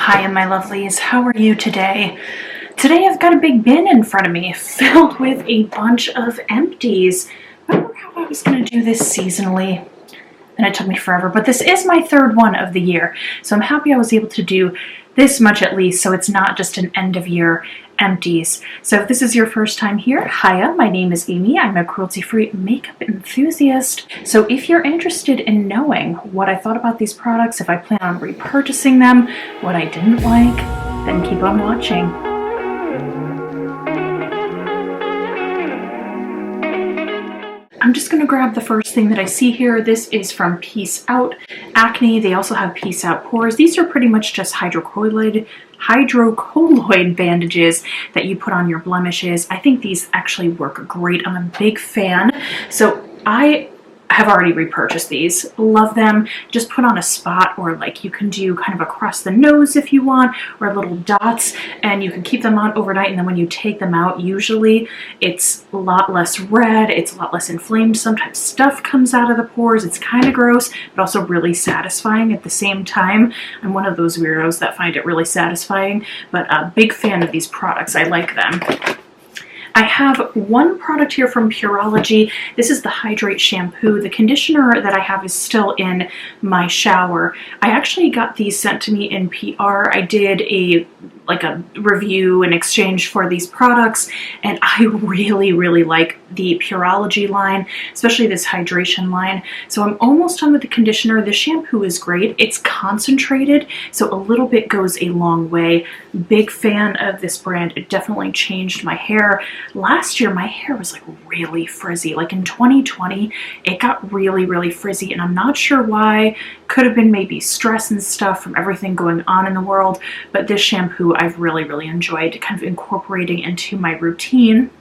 Hi, my lovelies. How are you today? Today I've got a big bin in front of me filled with a bunch of empties. I don't know how I was going to do this seasonally, and it took me forever, but this is my third one of the year, so I'm happy I was able to do this much at least, so it's not just an end of year empties. So if this is your first time here, hiya, my name is Amy. I'm a cruelty-free makeup enthusiast. So if you're interested in knowing what I thought about these products, if I plan on repurchasing them, what I didn't like, then keep on watching. I'm just going to grab the first thing that I see here. This is from Peace Out Acne. They also have Peace Out Pores. These are pretty much just hydrocolloid bandages that you put on your blemishes. I think these actually work great. I'm a big fan. So I have already repurchased these. Love them. Just put on a spot, or like you can do kind of across the nose if you want, or little dots, and you can keep them on overnight, and then when you take them out, usually it's a lot less red, it's a lot less inflamed. Sometimes stuff comes out of the pores. It's kind of gross, but also really satisfying at the same time. I'm one of those weirdos that find it really satisfying, but a big fan of these products. I like them. I have one product here from Pureology. This is the Hydrate Shampoo. The conditioner that I have is still in my shower. I actually got these sent to me in PR. I did a review in exchange for these products, and I really like the Pureology line, especially this hydration line. So I'm almost done with the conditioner. The shampoo is great. It's concentrated, so a little bit goes a long way. Big fan of this brand. It definitely changed my hair. Last year my hair was like really frizzy. Like in 2020 it got really frizzy, and I'm not sure why. Could have been maybe stress and stuff from everything going on in the world, but this shampoo I've really enjoyed kind of incorporating into my routine.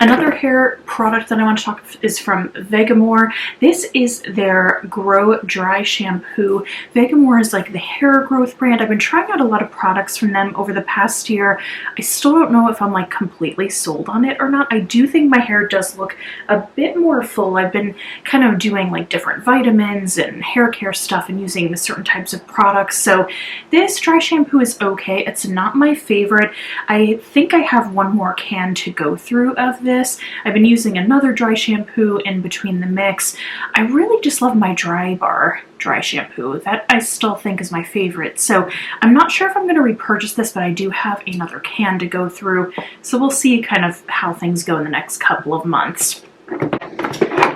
Another hair product that I want to talk is from Vegamour. This is their Grow Dry Shampoo. Vegamour is like the hair growth brand. I've been trying out a lot of products from them over the past year. I still don't know if I'm like completely sold on it or not. I do think my hair does look a bit more full. I've been kind of doing like different vitamins and hair care stuff and using certain types of products. So this dry shampoo is okay. It's not my favorite. I think I have one more can to go through of this. I've been using another dry shampoo in between the mix. I really just love my Dry Bar dry shampoo. That I still think is my favorite. So I'm not sure if I'm going to repurchase this, but I do have another can to go through. So we'll see kind of how things go in the next couple of months.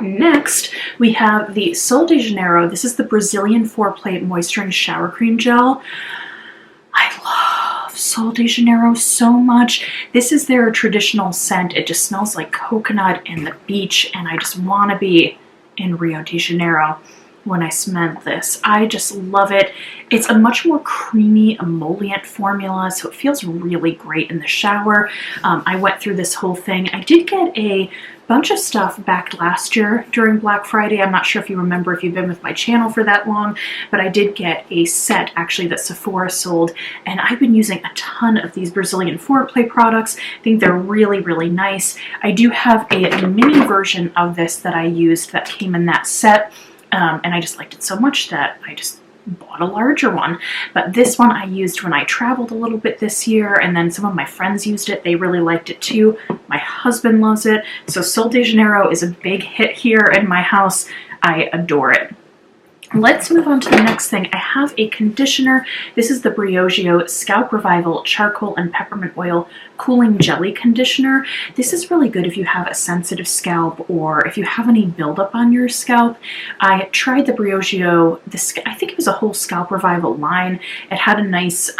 Next, we have the Sol de Janeiro. This is the Brazilian Foreplay Moisturizing Shower Cream Gel. I love Sol de Janeiro so much. This is their traditional scent. It just smells like coconut and the beach, and I just want to be in Rio de Janeiro when I smell this. I just love it. It's a much more creamy emollient formula, so it feels really great in the shower. I went through this whole thing. I did get a bunch of stuff back last year during Black Friday. I'm not sure if you remember, if you've been with my channel for that long, but I did get a set actually that Sephora sold, and I've been using a ton of these Brazilian Foreplay products. I think they're really nice. I do have a mini version of this that I used that came in that set, and I just liked it so much that I just bought a larger one. But this one I used when I traveled a little bit this year, and then some of my friends used it. They really liked it too. My husband loves it. So Sol de Janeiro is a big hit here in my house. I adore it. Let's move on to the next thing. I have a conditioner. This is the Briogeo Scalp Revival Charcoal and Peppermint Oil Cooling Jelly Conditioner. This is really good if you have a sensitive scalp or if you have any buildup on your scalp. I tried the Briogeo, I think it was a whole Scalp Revival line. It had a nice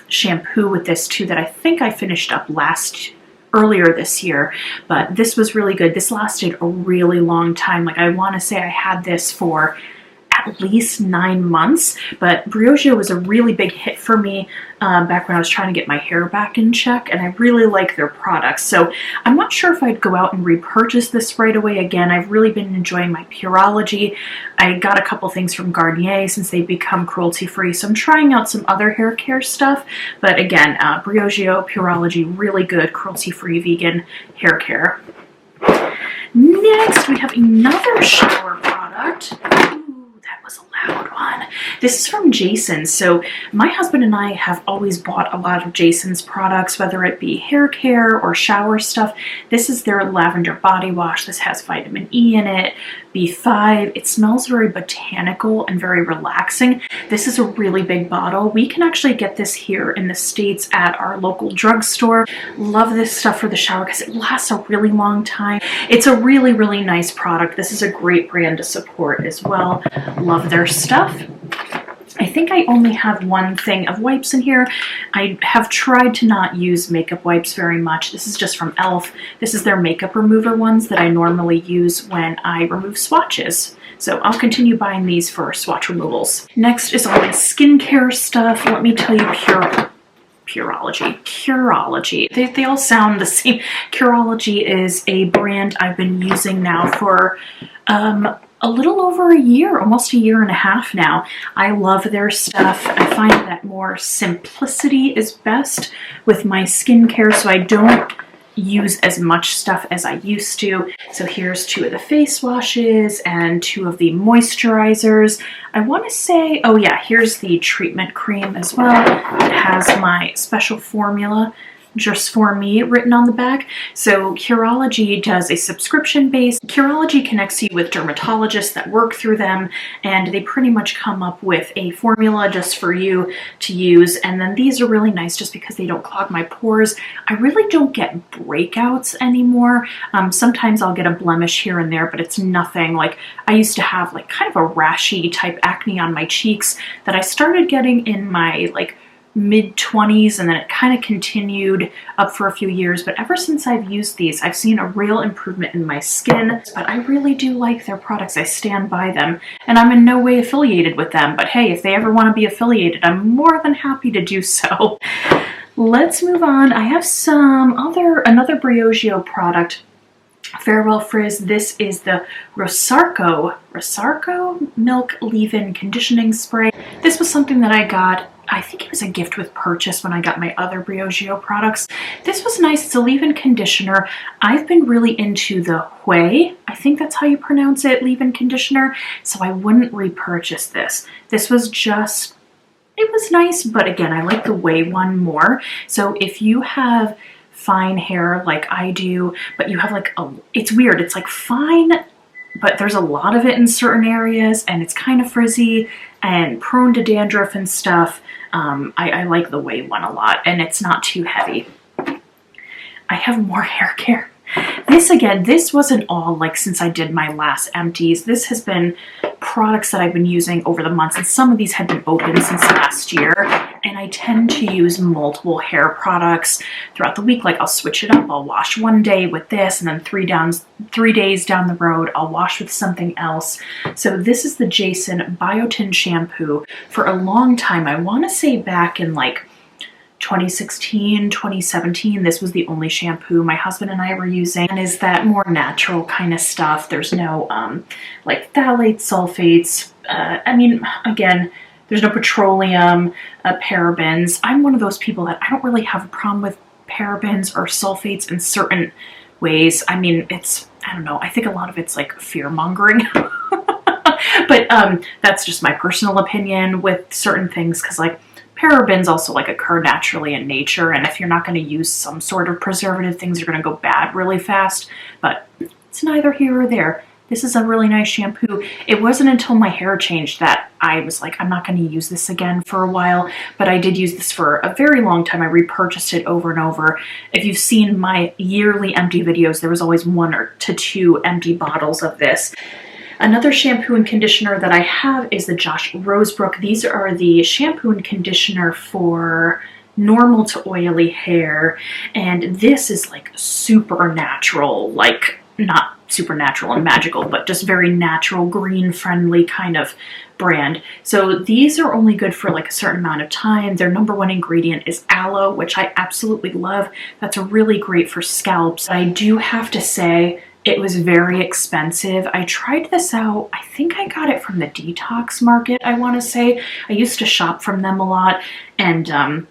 shampoo with this too that I think I finished up earlier this year, but this was really good. This lasted a really long time. Like I want to say I had this for at least 9 months, but Briogeo was a really big hit for me back when I was trying to get my hair back in check, and I really like their products. So I'm not sure if I'd go out and repurchase this right away. Again, I've really been enjoying my Pureology. I got a couple things from Garnier since they've become cruelty-free, so I'm trying out some other hair care stuff, but again, Briogeo, Pureology, really good cruelty-free vegan hair care. Next, we have another shower product. That was a loud loud one. This is from Jason. So my husband and I have always bought a lot of Jason's products, whether it be hair care or shower stuff. This is their lavender body wash. This has vitamin E in it, B5. It smells very botanical and very relaxing. This is a really big bottle. We can actually get this here in the States at our local drugstore. Love this stuff for the shower because it lasts a really long time. It's a really, really nice product. This is a great brand to support as well. Love their stuff. I think I only have one thing of wipes in here. I have tried to not use makeup wipes very much. This is just from e.l.f. This is their makeup remover ones that I normally use when I remove swatches. So I'll continue buying these for swatch removals. Next is all my skincare stuff. Let me tell you, Curology. They all sound the same. Curology is a brand I've been using now for a little over a year, almost a year and a half now. I love their stuff. I find that more simplicity is best with my skincare, so I don't use as much stuff as I used to. So here's 2 of the face washes and 2 of the moisturizers. I want to say, oh yeah, here's the treatment cream as well. It has my special formula just for me written on the back. So Curology does a subscription base. Curology connects you with dermatologists that work through them, and they pretty much come up with a formula just for you to use. And then these are really nice just because they don't clog my pores. I really don't get breakouts anymore. Sometimes I'll get a blemish here and there, but it's nothing. Like, I used to have like kind of a rashy type acne on my cheeks that I started getting in my like mid-20s, and then it kind of continued up for a few years. But ever since I've used these, I've seen a real improvement in my skin. But I really do like their products. I stand by them, and I'm in no way affiliated with them. But hey, if they ever want to be affiliated, I'm more than happy to do so. Let's move on. I have another Briogeo product. Farewell Frizz. This is the Rosarco Milk Leave-In Conditioning Spray. This was something that I got, I think it was a gift with purchase when I got my other Briogeo products. This was nice. It's a leave-in conditioner. I've been really into the Hui, I think that's how you pronounce it, leave-in conditioner, so I wouldn't repurchase this. This was just, it was nice, but again, I like the Hui one more. So if you have fine hair like I do, but you have like it's weird, it's like fine, but there's a lot of it in certain areas, and it's kind of frizzy and prone to dandruff and stuff. I like the Hui one a lot, and it's not too heavy. I have more hair care. This wasn't all like since I did my last Empties. This has been products that I've been using over the months, and some of these had been open since last year, and I tend to use multiple hair products throughout the week. Like, I'll switch it up. I'll wash one day with this, and then 3 days down the road I'll wash with something else. So this is the Jason Biotin shampoo. For a long time, I want to say back in like 2016, 2017, this was the only shampoo my husband and I were using, and is that more natural kind of stuff. There's no like phthalates, sulfates. I mean, again, there's no petroleum, parabens. I'm one of those people that I don't really have a problem with parabens or sulfates in certain ways. I mean, I don't know, I think a lot of it's like fear mongering. But that's just my personal opinion with certain things, because like parabens also like occur naturally in nature, and if you're not going to use some sort of preservative, things are going to go bad really fast. But it's neither here or there. This is a really nice shampoo. It wasn't until my hair changed that I was like, I'm not going to use this again for a while, but I did use this for a very long time. I repurchased it over and over. If you've seen my yearly empty videos, there was always 1 to 2 empty bottles of this. Another shampoo and conditioner that I have is the Josh Rosebrook. These are the shampoo and conditioner for normal to oily hair, and this is like super natural, like not supernatural and magical, but just very natural, green friendly kind of brand. So these are only good for like a certain amount of time. Their #1 ingredient is aloe, which I absolutely love. That's really great for scalps. I do have to say, it was very expensive. I tried this out. I think I got it from the Detox Market, I want to say. I used to shop from them a lot, and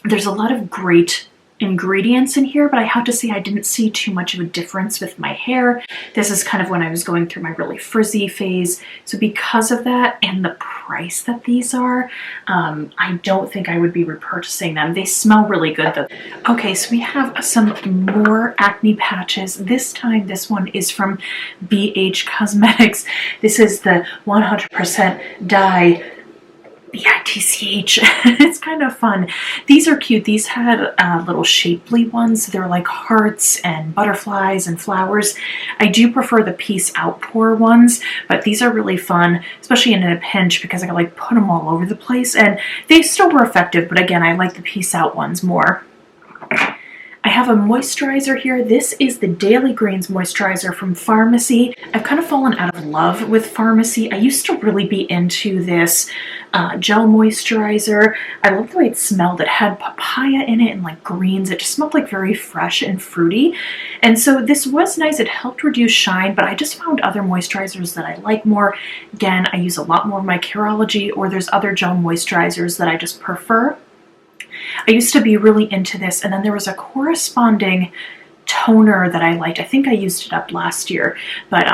there's a lot of great ingredients in here, but I have to say I didn't see too much of a difference with my hair. This is kind of when I was going through my really frizzy phase. So because of that and the price that these are, I don't think I would be repurchasing them. They smell really good though. Okay, so we have some more acne patches. This time, this one is from BH Cosmetics. This is the 100% dye BITCH. It's kind of fun. These are cute. These had little shapely ones. They're like hearts and butterflies and flowers. I do prefer the Peace Outpour ones, but these are really fun, especially in a pinch because I could like put them all over the place, and they still were effective, but again, I like the Peace Out ones more. I have a moisturizer here. This is the Daily Greens moisturizer from Pharmacy. I've kind of fallen out of love with Pharmacy. I used to really be into this gel moisturizer. I love the way it smelled. It had papaya in it and like greens. It just smelled like very fresh and fruity. And so this was nice. It helped reduce shine, but I just found other moisturizers that I like more. Again, I use a lot more of my Curology, or there's other gel moisturizers that I just prefer. I used to be really into this, and then there was a corresponding toner that I liked. I think I used it up last year, but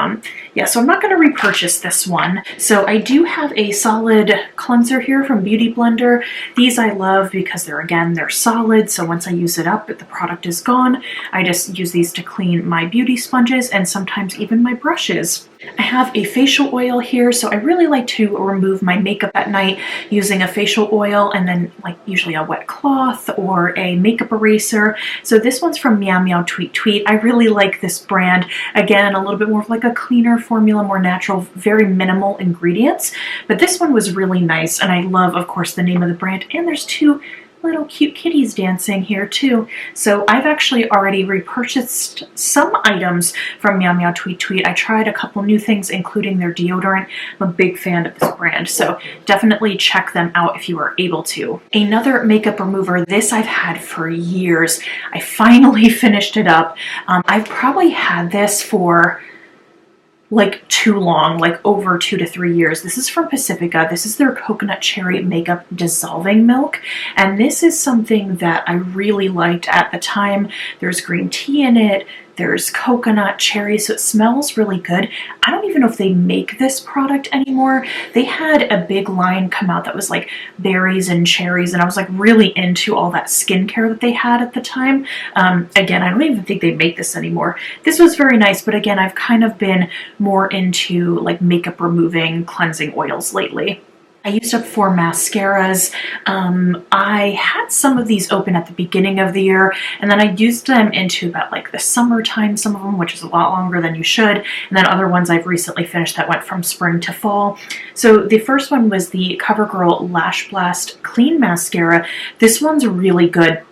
yeah, so I'm not going to repurchase this one. So I do have a solid cleanser here from Beauty Blender. These I love because they're solid, so once I use it up, if the product is gone, I just use these to clean my beauty sponges and sometimes even my brushes. I have a facial oil here, so I really like to remove my makeup at night using a facial oil and then like usually a wet cloth or a makeup eraser. So this one's from Meow Meow Tweet Tweet. I really like this brand. Again, a little bit more of like a cleaner formula, more natural, very minimal ingredients. But this one was really nice, and I love, of course, the name of the brand. And there's two little cute kitties dancing here too. So I've actually already repurchased some items from Meow Meow Tweet Tweet. I tried a couple new things, including their deodorant. I'm a big fan of this brand, so definitely check them out if you are able to. Another makeup remover, this I've had for years. I finally finished it up. I've probably had this for like too long, like over 2 to 3 years. This is from Pacifica. This is their coconut cherry makeup dissolving milk, and this is something that I really liked at the time. There's green tea in it, there's coconut cherry, so it smells really good. I don't even know if they make this product anymore. They had a big line come out that was like berries and cherries, and I was like really into all that skincare that they had at the time. Again, I don't even think they make this anymore. This was very nice, but again, I've kind of been more into like makeup removing cleansing oils lately. I used up 4 mascaras. I had some of these open at the beginning of the year, and then I used them into about like the summertime, some of them, which is a lot longer than you should, and then other ones I've recently finished that went from spring to fall. So the first one was the CoverGirl Lash Blast Clean Mascara. This one's really good.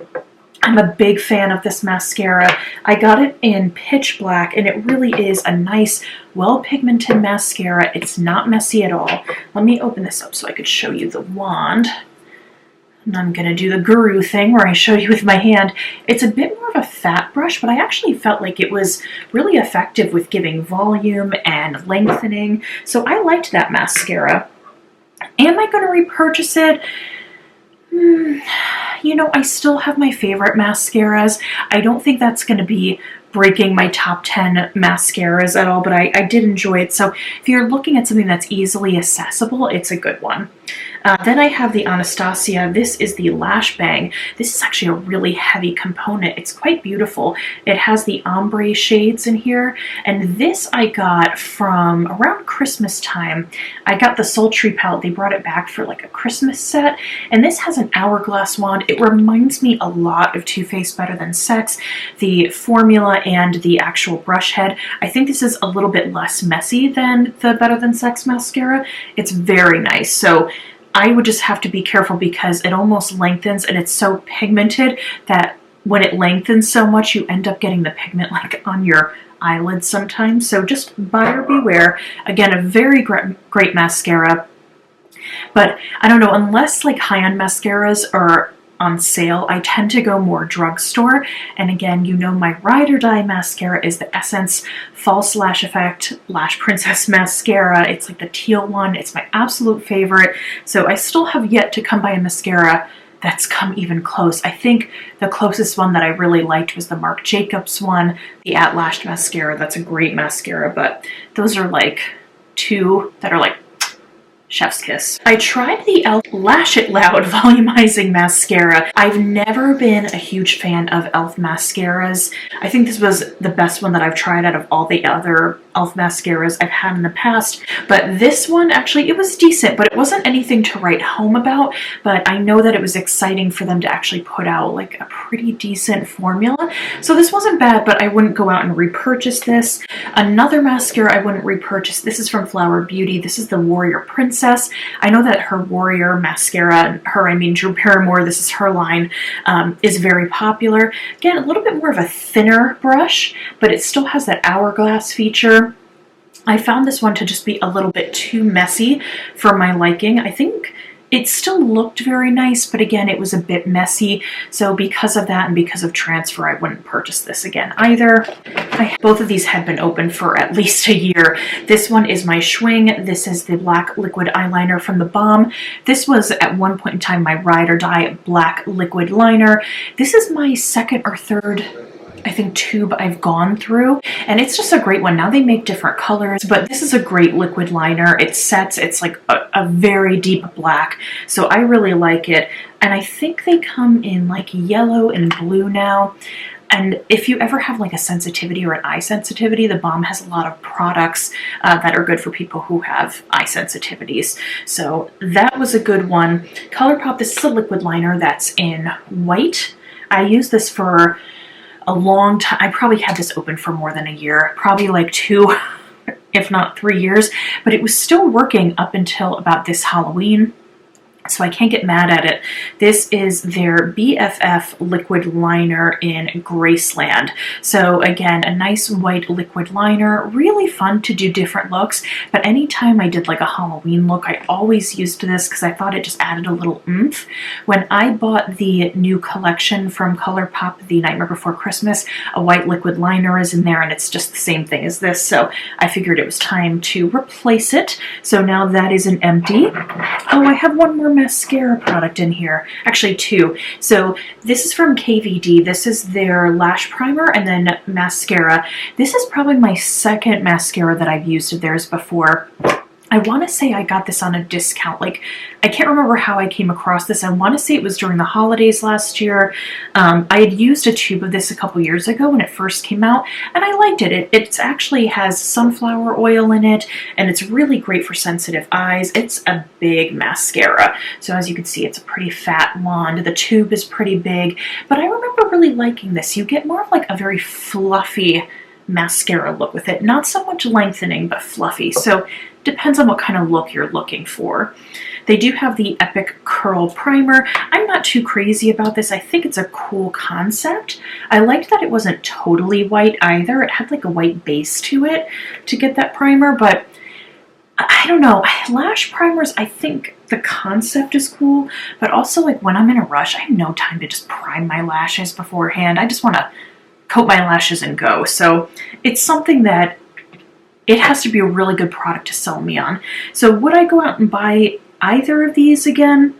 I'm a big fan of this mascara. I got it in pitch black, and it really is a nice, well-pigmented mascara. It's not messy at all. Let me open this up so I could show you the wand. And I'm going to do the guru thing where I show you with my hand. It's a bit more of a fat brush, but I actually felt like it was really effective with giving volume and lengthening. So I liked that mascara. Am I going to repurchase it? You know, I still have my favorite mascaras. I don't think that's going to be breaking my top 10 mascaras at all, but I did enjoy it. So if you're looking at something that's easily accessible, it's a good one. Then I have the Anastasia. This is the Lash Bang. This is actually a really heavy component. It's quite beautiful. It has the ombre shades in here, and this I got from around Christmas time. I got the Sultry palette. They brought it back for like a Christmas set, and this has an hourglass wand. It reminds me a lot of Too Faced Better Than Sex, the formula and the actual brush head. I think this is a little bit less messy than the Better Than Sex mascara. It's very nice. So I would just have to be careful because it almost lengthens, and it's so pigmented that when it lengthens so much, you end up getting the pigment like on your eyelids sometimes. So just buyer beware. Again, a very great mascara. But I don't know, unless like high-end mascaras are on sale, I tend to go more drugstore. And again, you know, my ride or die mascara is the Essence False Lash Effect Lash Princess Mascara. It's like the teal one. It's my absolute favorite. So I still have yet to come by a mascara that's come even close. I think the closest one that I really liked was the Marc Jacobs one, the At Lash mascara. That's a great mascara, but those are like two that are like chef's kiss. I tried the e.l.f. Lash It Loud volumizing mascara. I've never been a huge fan of e.l.f. mascaras. I think this was the best one that I've tried out of all the other e.l.f. mascaras I've had in the past, but this one actually, it was decent, but it wasn't anything to write home about. But I know that it was exciting for them to actually put out like a pretty decent formula, so this wasn't bad, but I wouldn't go out and repurchase this. Another mascara I wouldn't repurchase, this is from Flower Beauty. This is the Warrior Princess. I know that her Warrior mascara, I mean Drew Barrymore, this is her line, is very popular. Again, a little bit more of a thinner brush, but it still has that hourglass feature. I found this one to just be a little bit too messy for my liking. I think it still looked very nice, but again, it was a bit messy. So because of that and because of transfer, I wouldn't purchase this again either. Both of these had been open for at least a year. This one is my Schwing. This is the black liquid eyeliner from the Balm. This was at one point in time my ride or die black liquid liner. This is my second or third, I think, tube I've gone through, and it's just a great one. Now they make different colors, but this is a great liquid liner. It sets, it's like a very deep black, so I really like it. And I think they come in like yellow and blue now. And if you ever have like a sensitivity or an eye sensitivity, the Balm has a lot of products that are good for people who have eye sensitivities. So that was a good one. Colourpop, this is a liquid liner that's in white. I use this for a long time. I probably had this open for more than a year, probably like 2, if not 3 years, but it was still working up until about this Halloween. So I can't get mad at it. This is their BFF liquid liner in Graceland. So again, a nice white liquid liner, really fun to do different looks. But anytime I did like a Halloween look, I always used this because I thought it just added a little oomph. When I bought the new collection from Colourpop, the Nightmare Before Christmas, a white liquid liner is in there and it's just the same thing as this. So I figured it was time to replace it. So now that is an empty. Oh, I have one more mascara product in here, actually 2. So this is from KVD. This is their lash primer and then mascara. This is probably my second mascara that I've used of theirs before. I want to say I got this on a discount. Like, I can't remember how I came across this. I want to say it was during the holidays last year. I had used a tube of this a couple years ago when it first came out, and I liked it. It actually has sunflower oil in it, and it's really great for sensitive eyes. It's a big mascara. So as you can see, it's a pretty fat wand. The tube is pretty big, but I remember really liking this. You get more of like a very fluffy mascara look with it. Not so much lengthening, but fluffy. So depends on what kind of look you're looking for. They do have the Epic Curl Primer. I'm not too crazy about this. I think it's a cool concept. I liked that it wasn't totally white either. It had like a white base to it to get that primer, but I don't know. Lash primers, I think the concept is cool, but also like when I'm in a rush, I have no time to just prime my lashes beforehand. I just want to coat my lashes and go. So it's something that it has to be a really good product to sell me on. So would I go out and buy either of these again?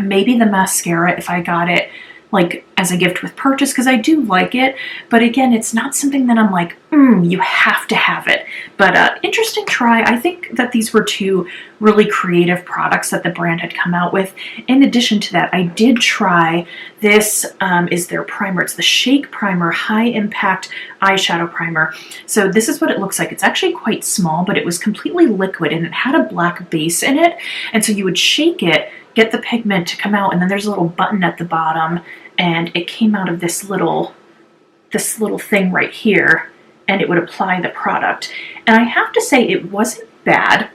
Maybe the mascara if I got it like as a gift with purchase, because I do like it, but again, it's not something that I'm like, you have to have it. But interesting try. I think that these were 2 really creative products that the brand had come out with. In addition to that, I did try this, is their primer. It's the Shake Primer High Impact Eyeshadow Primer. So this is what it looks like. It's actually quite small, but it was completely liquid and it had a black base in it. And so you would shake it, get the pigment to come out, and then there's a little button at the bottom, and it came out of this little thing right here, and it would apply the product. And I have to say it wasn't bad,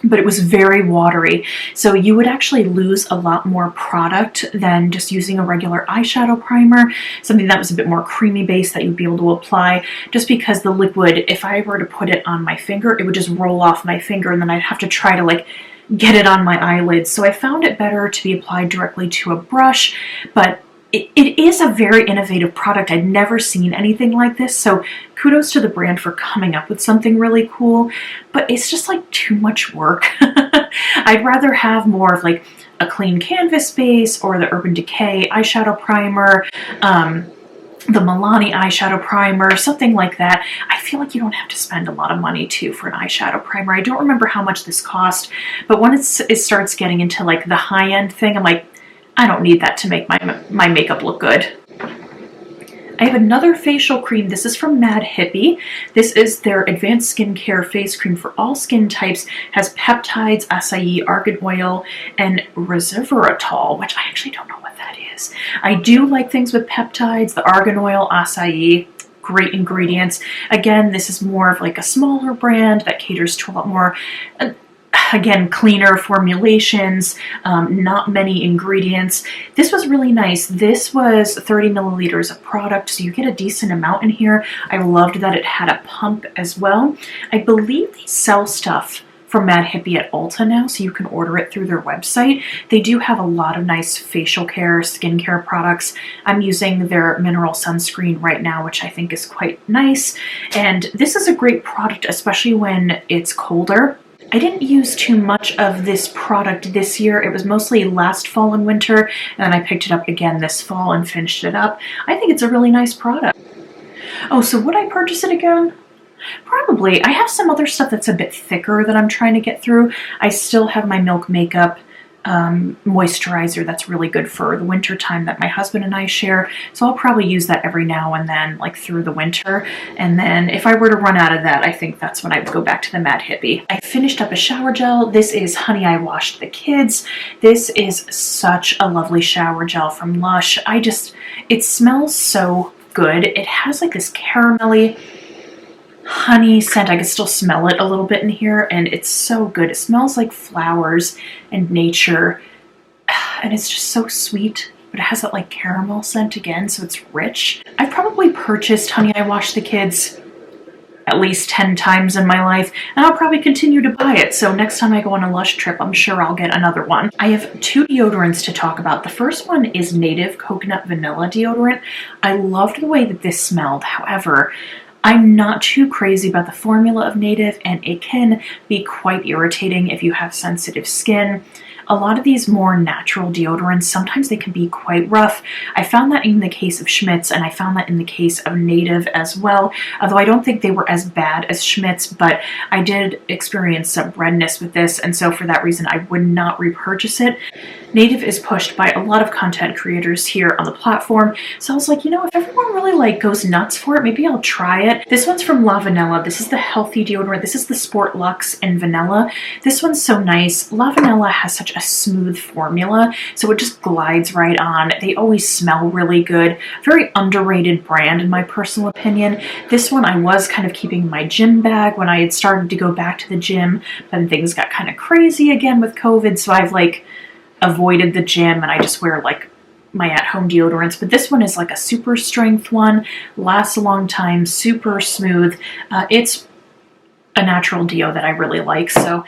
but it was very watery. So you would actually lose a lot more product than just using a regular eyeshadow primer, something that was a bit more creamy base that you'd be able to apply, just because the liquid, if I were to put it on my finger, it would just roll off my finger, and then I'd have to try to like get it on my eyelids. So I found it better to be applied directly to a brush, but it is a very innovative product. I'd never seen anything like this, so kudos to the brand for coming up with something really cool, but it's just like too much work. I'd rather have more of like a clean canvas base or the Urban Decay eyeshadow primer, the Milani eyeshadow primer, something like that. I feel like you don't have to spend a lot of money too for an eyeshadow primer. I don't remember how much this cost, but when it starts getting into like the high-end thing, I'm like, I don't need that to make my makeup look good. I have another facial cream. This is from Mad Hippie. This is their advanced skincare face cream for all skin types. Has peptides, acai, argan oil, and resveratrol, which I actually don't know what that is. I do like things with peptides, the argan oil, acai, great ingredients. Again, this is more of like a smaller brand that caters to a lot more again, cleaner formulations, not many ingredients. This was really nice. This was 30 milliliters of product, so you get a decent amount in here. I loved that it had a pump as well. I believe they sell stuff from Mad Hippie at Ulta now, so you can order it through their website. They do have a lot of nice facial care, skincare products. I'm using their mineral sunscreen right now, which I think is quite nice. And this is a great product, especially when it's colder. I didn't use too much of this product this year. It was mostly last fall and winter, and then I picked it up again this fall and finished it up. I think it's a really nice product. Oh, so would I purchase it again? Probably. I have some other stuff that's a bit thicker that I'm trying to get through. I still have my Milk Makeup moisturizer that's really good for the winter time that my husband and I share. So I'll probably use that every now and then, like through the winter. And then if I were to run out of that, I think that's when I would go back to the Mad Hippie. I finished up a shower gel. This is Honey, I Washed the Kids. This is such a lovely shower gel from Lush. It smells so good. It has like this caramelly honey scent. I can still smell it a little bit in here, and it's so good. It smells like flowers and nature, and it's just so sweet, but it has that like caramel scent again, so it's rich. I've probably purchased Honey, I Washed the Kids at least 10 times in my life, and I'll probably continue to buy it. So next time I go on a Lush trip, I'm sure I'll get another one. I have 2 deodorants to talk about. The first one is Native Coconut Vanilla Deodorant. I loved the way that this smelled. However, I'm not too crazy about the formula of Native, and it can be quite irritating if you have sensitive skin. A lot of these more natural deodorants, sometimes they can be quite rough. I found that in the case of Schmidt's, and I found that in the case of Native as well, although I don't think they were as bad as Schmidt's, but I did experience some redness with this, and so for that reason I would not repurchase it. Native is pushed by a lot of content creators here on the platform, so I was like, you know, if everyone really goes nuts for it, maybe I'll try it. This one's from La Vanilla. This is the healthy deodorant. This is the Sport Luxe in vanilla. This one's so nice. La Vanilla has such a smooth formula, so it just glides right on. They always smell really good. Very underrated brand in my personal opinion. This one I was kind of keeping in my gym bag when I had started to go back to the gym, but then things got kind of crazy again with COVID, so I've avoided the gym and I just wear my at-home deodorants. But this one is like a super strength one, lasts a long time, super smooth. It's a natural deo that I really like, so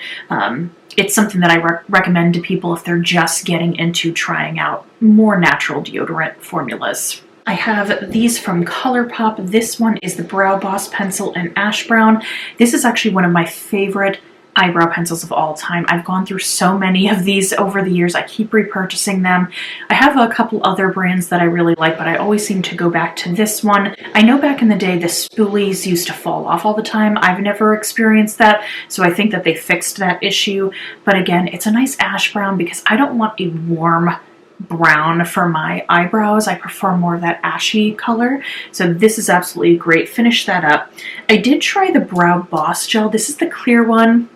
it's something that I recommend to people if they're just getting into trying out more natural deodorant formulas. I have these from Colourpop. This one is the Brow Boss Pencil in Ash Brown. This is actually one of my favorite eyebrow pencils of all time. I've gone through so many of these over the years. I keep repurchasing them. I have a couple other brands that I really like, but I always seem to go back to this one. I know back in the day the spoolies used to fall off all the time. I've never experienced that, so I think that they fixed that issue. But again, it's a nice ash brown because I don't want a warm brown for my eyebrows. I prefer more of that ashy color. So this is absolutely great. Finish that up. I did try the Brow Boss gel. This is the clear one.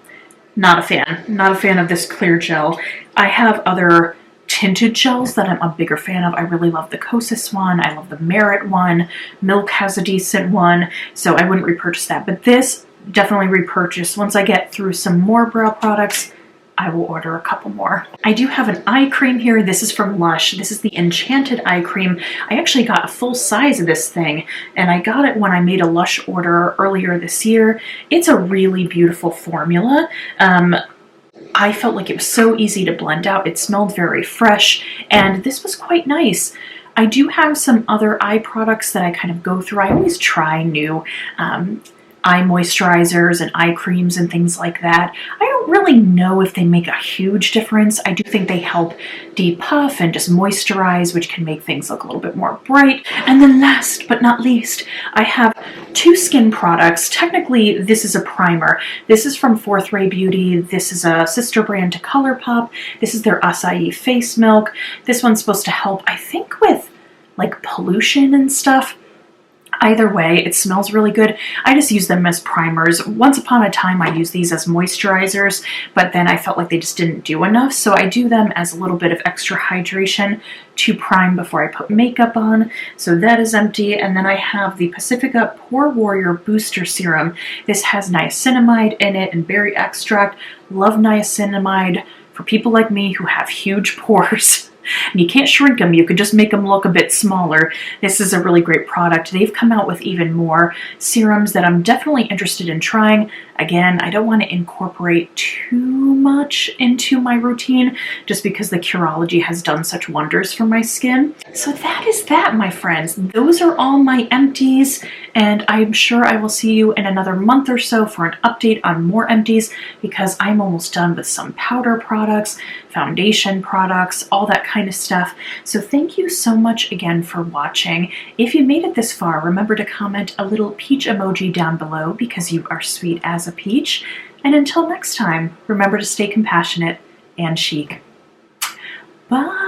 Not a fan. Not a fan of this clear gel. I have other tinted gels that I'm a bigger fan of. I really love the Kosas one. I love the Merit one. Milk has a decent one, so I wouldn't repurchase that. But this, definitely repurchase. Once I get through some more brow products, I will order a couple more. I do have an eye cream here. This is from Lush. This is the Enchanted Eye Cream. I actually got a full size of this thing, and I got it when I made a Lush order earlier this year. It's a really beautiful formula. I felt like it was so easy to blend out. It smelled very fresh, and this was quite nice. I do have some other eye products that I kind of go through. I always try new eye moisturizers and eye creams and things like that. I don't really know if they make a huge difference. I do think they help depuff and just moisturize, which can make things look a little bit more bright. And then last but not least, I have 2 skin products. Technically, this is a primer. This is from Fourth Ray Beauty. This is a sister brand to Colourpop. This is their Acai Face Milk. This one's supposed to help, I think, with like pollution and stuff. Either way, it smells really good. I just use them as primers. Once upon a time, I used these as moisturizers, but then I felt like they just didn't do enough, so I do them as a little bit of extra hydration to prime before I put makeup on. So that is empty. And then I have the Pacifica Pore Warrior Booster Serum. This has niacinamide in it and berry extract. Love niacinamide for people like me who have huge pores. And you can't shrink them, you could just make them look a bit smaller. This is a really great product. They've come out with even more serums that I'm definitely interested in trying. Again, I don't want to incorporate too much into my routine just because the Curology has done such wonders for my skin. So that is that, my friends. Those are all my empties, and I'm sure I will see you in another month or so for an update on more empties because I'm almost done with some powder products, foundation products, all that kind of stuff. So thank you so much again for watching. If you made it this far, remember to comment a little peach emoji down below because you are sweet as a peach. And until next time, remember to stay compassionate and chic. Bye!